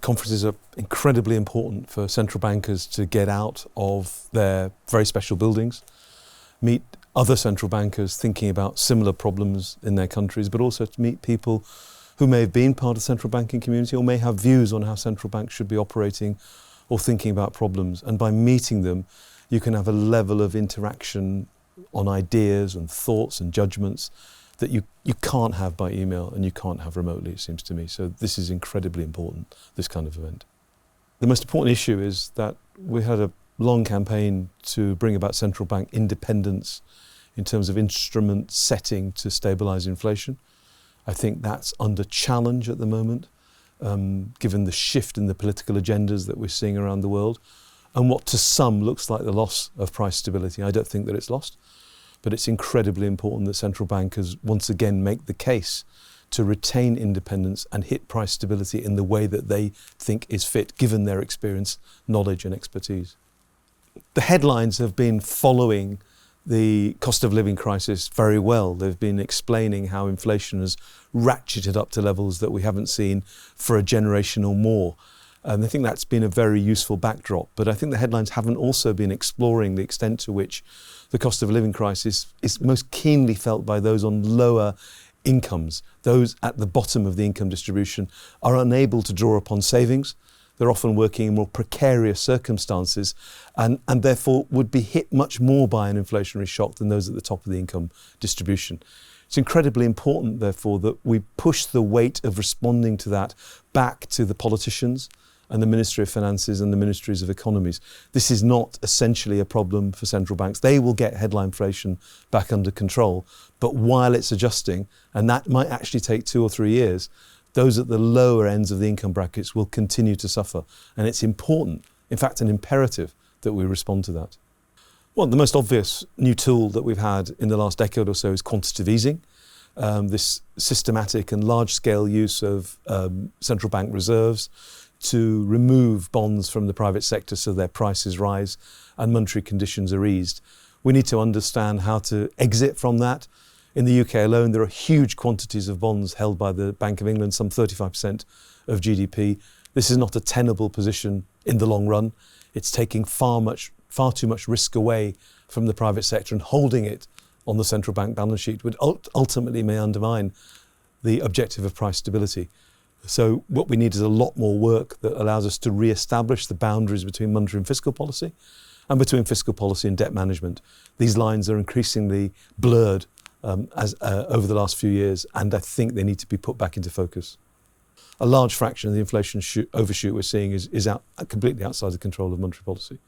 Conferences are incredibly important for central bankers to get out of their very special buildings, meet other central bankers thinking about similar problems in their countries, but also to meet people who may have been part of the central banking community or may have views on how central banks should be operating or thinking about problems. And by meeting them, you can have a level of interaction on ideas and thoughts and judgments that you can't have by email and you can't have remotely, it seems to me. So this is incredibly important, this kind of event. The most important issue is that we had a long campaign to bring about central bank independence in terms of instrument setting to stabilise inflation. I think that's under challenge at the moment, given the shift in the political agendas that we're seeing around the world, and what to some looks like the loss of price stability. I don't think that it's lost, but it's incredibly important that central bankers once again make the case to retain independence and hit price stability in the way that they think is fit, given their experience, knowledge and expertise. The headlines have been following the cost of living crisis very well. They've been explaining how inflation has ratcheted up to levels that we haven't seen for a generation or more. And I think that's been a very useful backdrop. But I think the headlines haven't also been exploring the extent to which the cost of living crisis is most keenly felt by those on lower incomes. Those at the bottom of the income distribution are unable to draw upon savings. They're often working in more precarious circumstances and therefore would be hit much more by an inflationary shock than those at the top of the income distribution. It's incredibly important, therefore, that we push the weight of responding to that back to the politicians and the Ministry of Finances and the Ministries of Economies. This is not essentially a problem for central banks. They will get headline inflation back under control, but while it's adjusting, and that might actually take 2 or 3 years, those at the lower ends of the income brackets will continue to suffer. And it's important, in fact an imperative, that we respond to that. Well, the most obvious new tool that we've had in the last decade or so is quantitative easing. This systematic and large-scale use of central bank reserves to remove bonds from the private sector so their prices rise and monetary conditions are eased. We need to understand how to exit from that. In the UK alone, there are huge quantities of bonds held by the Bank of England, some 35% of GDP. This is not a tenable position in the long run. It's taking far too much risk away from the private sector and holding it on the central bank balance sheet, which ultimately may undermine the objective of price stability. So what we need is a lot more work that allows us to re-establish the boundaries between monetary and fiscal policy and between fiscal policy and debt management. These lines are increasingly blurred over the last few years, and I think they need to be put back into focus. A large fraction of the inflation overshoot we're seeing is completely outside the control of monetary policy.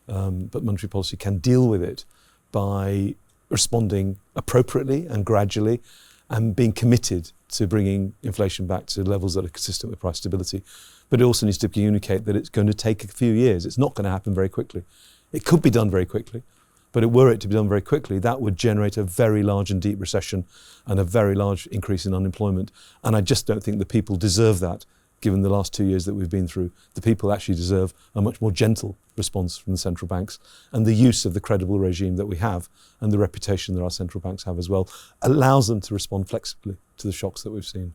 But monetary policy can deal with it by responding appropriately and gradually and being committed to bringing inflation back to levels that are consistent with price stability. But it also needs to communicate that it's going to take a few years. It's not going to happen very quickly. It could be done very quickly, but were it to be done very quickly, that would generate a very large and deep recession and a very large increase in unemployment. And I just don't think the people deserve that, given the last 2 years that we've been through. The people actually deserve a much more gentle response from the central banks, and the use of the credible regime that we have and the reputation that our central banks have as well allows them to respond flexibly to the shocks that we've seen.